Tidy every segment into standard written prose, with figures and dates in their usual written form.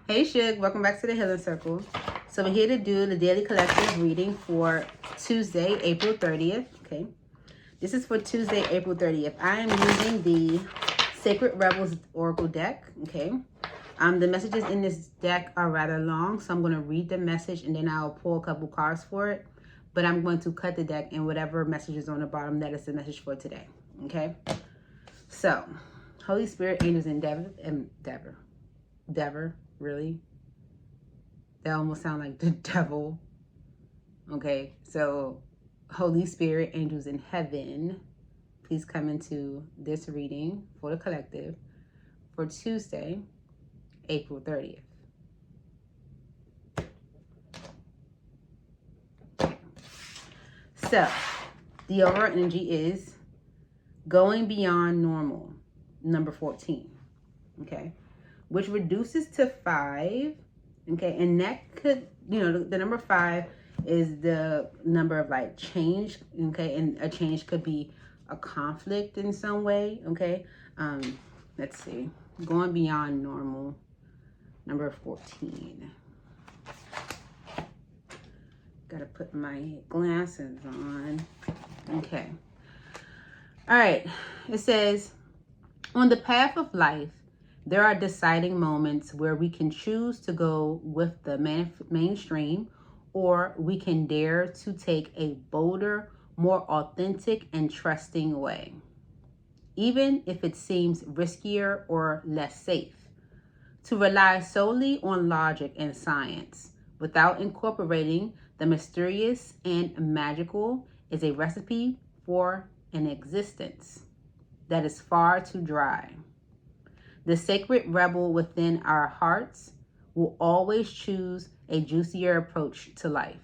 Hey Shug, welcome back to the Healing Circle. So we're here to do the daily collective reading for Tuesday, April 30th. Okay. This is for Tuesday, April 30th. I am using the Sacred Rebels Oracle deck. Okay. The messages in this deck are rather long, so I'm going to read the message and then I'll pull a couple cards for it. But I'm going to cut the deck and whatever message is on the bottom, that is the message for today. Okay. So, Holy Spirit, angels, Endeavor, really? That almost sounds like the devil. Okay, so Holy Spirit, angels in heaven, please come into this reading for the collective for Tuesday, April 30th. So, the overall energy is going beyond normal, number 14. Okay, which reduces to 5. Okay, and that could, the number 5 is the number of like change. Okay, and a change could be a conflict in some way. Okay, let's see, going beyond normal, number 14. Gotta put my glasses on. Okay, all right, it says, on the path of life, there are deciding moments where we can choose to go with the mainstream, or we can dare to take a bolder, more authentic and trusting way, even if it seems riskier or less safe. To rely solely on logic and science without incorporating the mysterious and magical is a recipe for an existence that is far too dry. The sacred rebel within our hearts will always choose a juicier approach to life.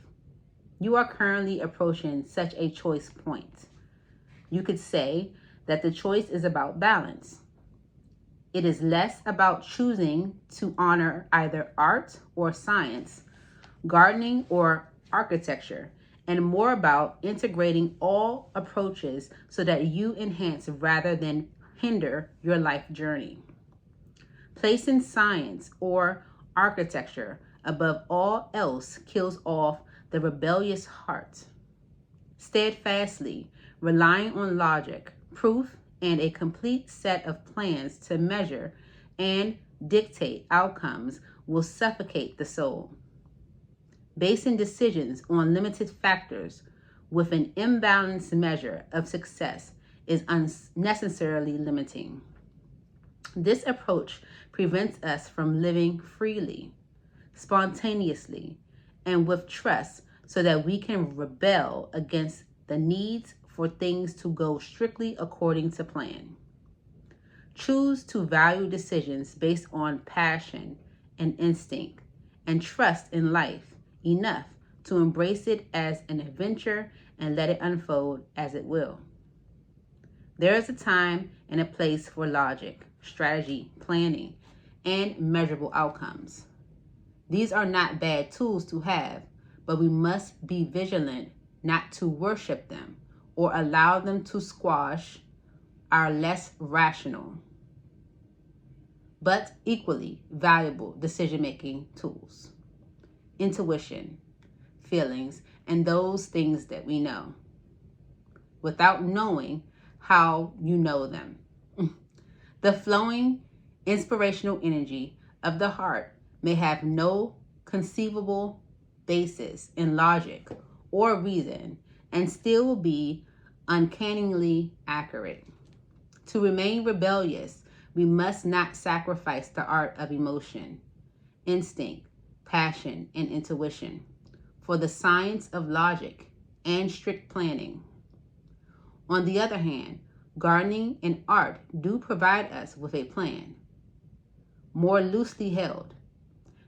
You are currently approaching such a choice point. You could say that the choice is about balance. It is less about choosing to honor either art or science, gardening or architecture, and more about integrating all approaches so that you enhance rather than hinder your life journey. Placing science or architecture above all else kills off the rebellious heart. Steadfastly relying on logic, proof, and a complete set of plans to measure and dictate outcomes will suffocate the soul. Basing decisions on limited factors with an imbalanced measure of success is unnecessarily limiting. This approach prevents us from living freely, spontaneously, and with trust so that we can rebel against the needs for things to go strictly according to plan. Choose to value decisions based on passion and instinct and trust in life enough to embrace it as an adventure and let it unfold as it will. There is a time and a place for logic, strategy, planning, and measurable outcomes. These are not bad tools to have, but we must be vigilant not to worship them or allow them to squash our less rational, but equally valuable decision-making tools. Intuition, feelings, and those things that we know, without knowing how you know them. The flowing, inspirational energy of the heart may have no conceivable basis in logic or reason and still be uncannily accurate. To remain rebellious, we must not sacrifice the art of emotion, instinct, passion, and intuition for the science of logic and strict planning. On the other hand, gardening and art do provide us with a plan, more loosely held.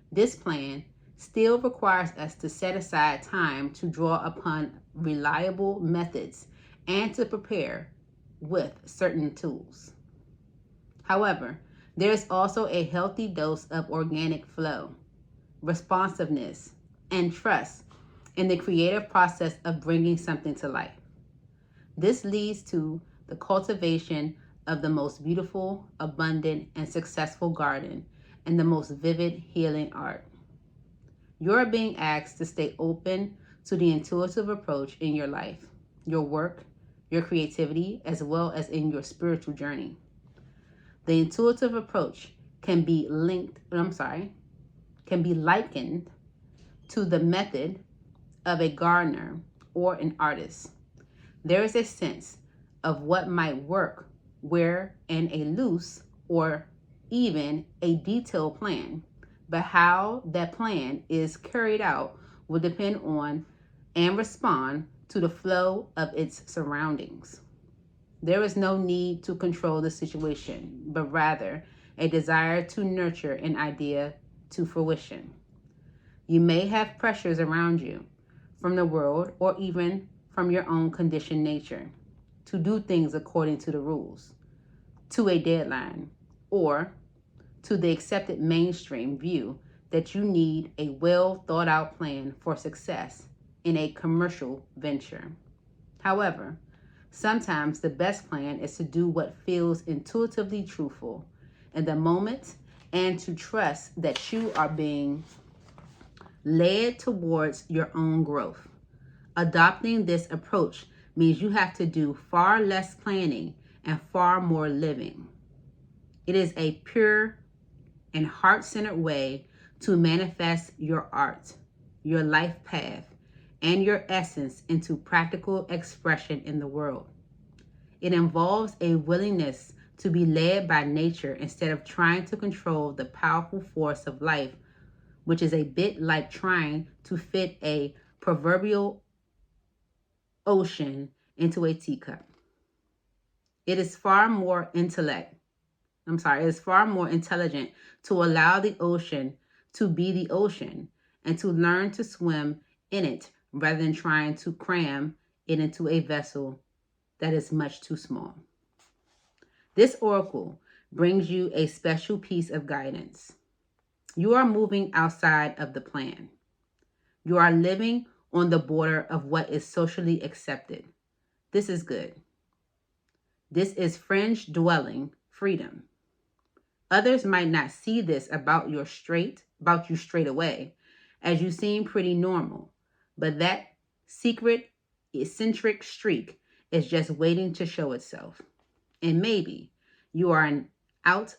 This plan still requires us to set aside time to draw upon reliable methods and to prepare with certain tools. However, there is also a healthy dose of organic flow, responsiveness, and trust in the creative process of bringing something to life. This leads to the cultivation of the most beautiful, abundant, and successful garden and the most vivid healing art. You are being asked to stay open to the intuitive approach in your life, your work, your creativity, as well as in your spiritual journey. The intuitive approach can be likened to the method of a gardener or an artist. There is a sense of what might work where in a loose or even a detailed plan, but how that plan is carried out will depend on and respond to the flow of its surroundings. There is no need to control the situation, but rather a desire to nurture an idea to fruition. You may have pressures around you from the world or even from your own conditioned nature to do things according to the rules, to a deadline, or to the accepted mainstream view that you need a well thought out plan for success in a commercial venture. However, sometimes the best plan is to do what feels intuitively truthful in the moment and to trust that you are being led towards your own growth. Adopting this approach means you have to do far less planning and far more living. It is a pure and heart-centered way to manifest your art, your life path, and your essence into practical expression in the world. It involves a willingness to be led by nature instead of trying to control the powerful force of life, which is a bit like trying to fit a proverbial ocean into a teacup. It is far more intelligent to allow the ocean to be the ocean and to learn to swim in it rather than trying to cram it into a vessel that is much too small. This oracle brings you a special piece of guidance. You are moving outside of the plan. You are living on the border of what is socially accepted. This is good. This is fringe dwelling freedom. Others might not see this about you straight away, as you seem pretty normal, but that secret eccentric streak is just waiting to show itself. And maybe you are an out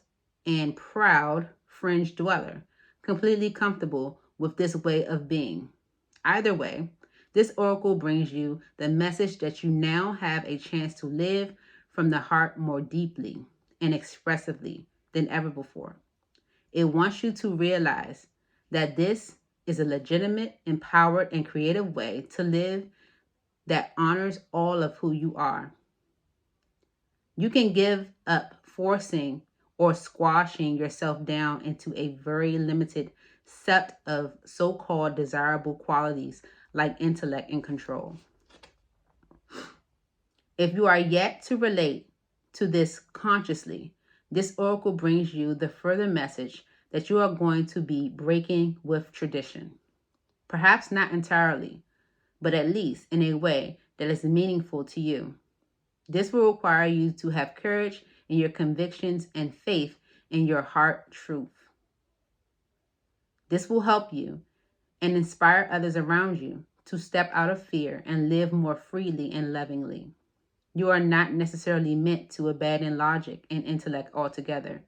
and proud fringe dweller, completely comfortable with this way of being. Either way, this oracle brings you the message that you now have a chance to live from the heart more deeply and expressively than ever before. It wants you to realize that this is a legitimate, empowered, and creative way to live that honors all of who you are. You can give up forcing or squashing yourself down into a very limited set of so-called desirable qualities like intellect and control. If you are yet to relate to this consciously, this oracle brings you the further message that you are going to be breaking with tradition. Perhaps not entirely, but at least in a way that is meaningful to you. This will require you to have courage in your convictions and faith in your heart truth. This will help you and inspire others around you to step out of fear and live more freely and lovingly. You are not necessarily meant to abandon logic and intellect altogether.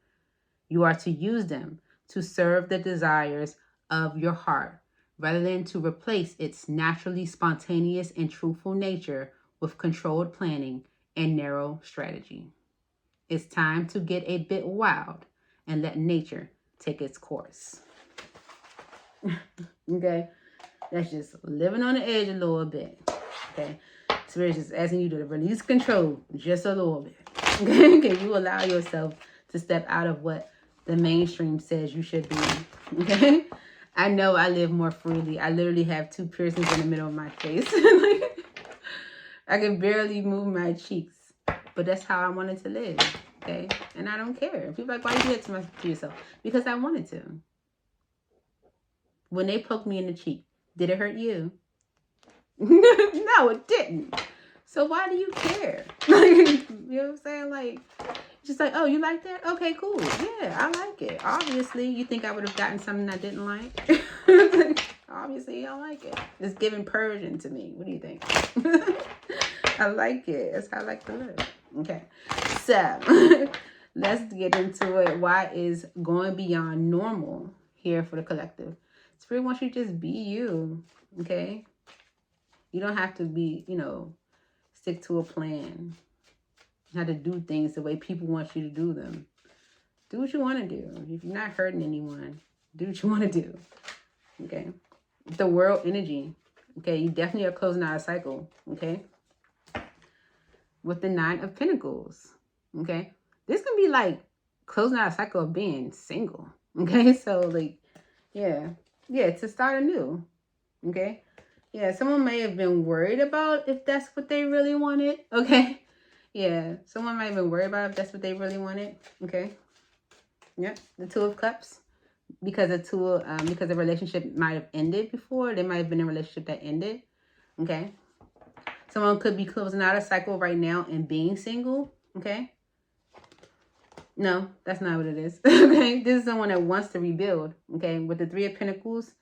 You are to use them to serve the desires of your heart rather than to replace its naturally spontaneous and truthful nature with controlled planning and narrow strategy. It's time to get a bit wild and let nature take its course. Okay? That's just living on the edge a little bit. Okay? Spirit's just asking you to release control just a little bit. Okay? Can you allow yourself to step out of what the mainstream says you should be? Okay? I know I live more freely. I literally have 2 piercings in the middle of my face. I can barely move my cheeks. But that's how I wanted to live. Okay? And I don't care. People are like, why you do that to yourself? Because I wanted to. When they poked me in the cheek, did it hurt you? No, it didn't. So why do you care? You know what I'm saying? Like, Just like, oh, you like that? Okay, cool. Yeah, I like it. Obviously, you think I would have gotten something I didn't like? Obviously, I like it. It's giving Persian to me. What do you think? I like it. That's how I like to live. Okay. So, let's get into it. Why is going beyond normal here for the collective? Spirit wants you to just be you. Okay? You don't have to be, stick to a plan. How to do things the way people want you to do them. Do what you want to do. If you're not hurting anyone, do what you want to do. Okay. The world energy. Okay. You definitely are closing out a cycle. Okay. With the 9 of Pentacles. Okay. This can be like closing out a cycle of being single. Okay. So like, yeah. Yeah. To start anew. Okay. Yeah. Someone may have been worried about if that's what they really wanted. Okay. Yeah, someone might have been worried about if that's what they really wanted. Okay. Yep. The 2 of Cups. Because the relationship might have ended before. There might have been a relationship that ended. Okay. Someone could be closing out a cycle right now and being single. Okay. No, that's not what it is. Okay. This is someone that wants to rebuild. Okay. With the 3 of Pentacles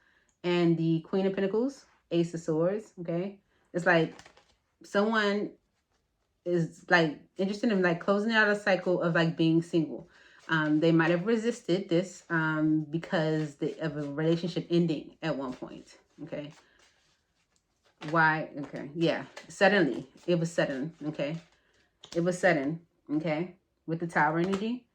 and the Queen of Pentacles, Ace of Swords. Okay. It's like someone is like interested in like closing out a cycle of like being single. They might have resisted this because of a relationship ending at one point. Okay. Why? Okay. Yeah. Suddenly. It was sudden. Okay. It was sudden. Okay. With the Tower energy.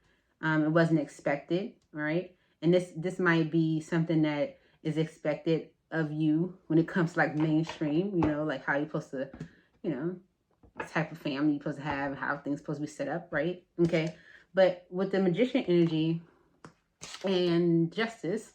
It wasn't expected. All right. And this might be something that is expected of you when it comes to like mainstream, like how you're supposed to, type of family you're supposed to have, how things supposed to be set up, right? Okay. But with the Magician energy and Justice,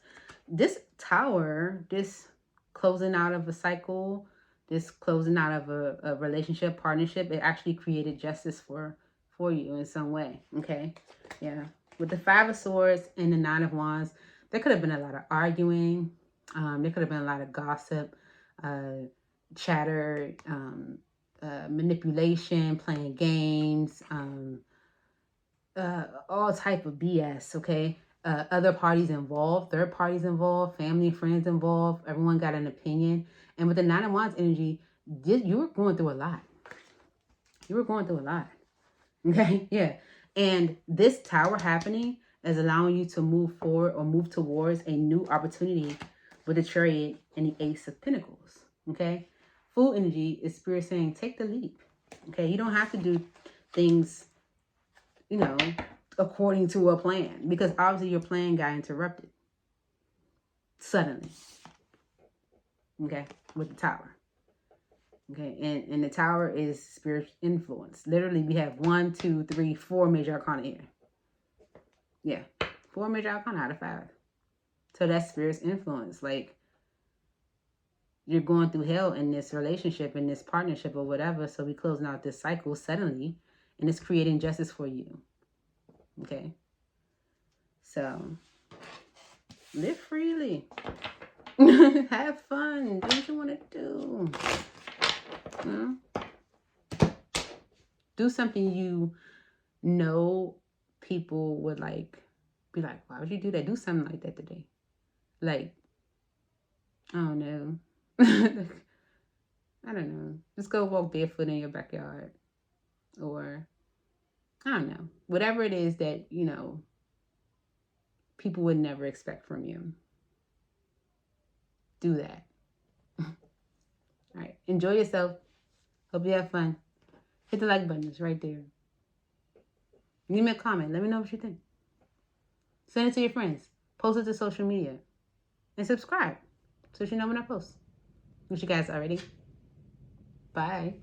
this Tower, this closing out of a cycle, this closing out of a relationship, partnership, it actually created justice for you in some way. Okay. Yeah. With the 5 of Swords and the 9 of Wands, there could have been a lot of arguing. There could have been a lot of gossip, chatter, manipulation, playing games, all type of BS. Okay. Other parties involved, third parties involved, family, friends involved. Everyone got an opinion. And with the 9 of Wands energy, you were going through a lot. You were going through a lot. Okay. Yeah. And this Tower happening is allowing you to move forward or move towards a new opportunity with the Chariot and the Ace of Pentacles. Okay. Fool energy is Spirit saying, take the leap. Okay. You don't have to do things, according to a plan, because obviously your plan got interrupted suddenly. Okay. With the Tower. Okay. And the Tower is Spirit influence. Literally, we have 1, 2, 3, 4 major arcana here. Yeah. 4 major arcana out of 5. So that's Spirit's influence. Like, you're going through hell in this relationship, in this partnership or whatever. So we closing out this cycle suddenly, and it's creating justice for you. Okay. So live freely. Have fun. Do what you want to do. Do something people would be like, why would you do that? Do something like that today. Like, I don't know. I don't know. Just go walk barefoot in your backyard. Or, I don't know. Whatever it is that, people would never expect from you. Do that. All right. Enjoy yourself. Hope you have fun. Hit the like button. It's right there. Leave me a comment. Let me know what you think. Send it to your friends. Post it to social media. And subscribe so you know when I post. Wish you guys already. Bye.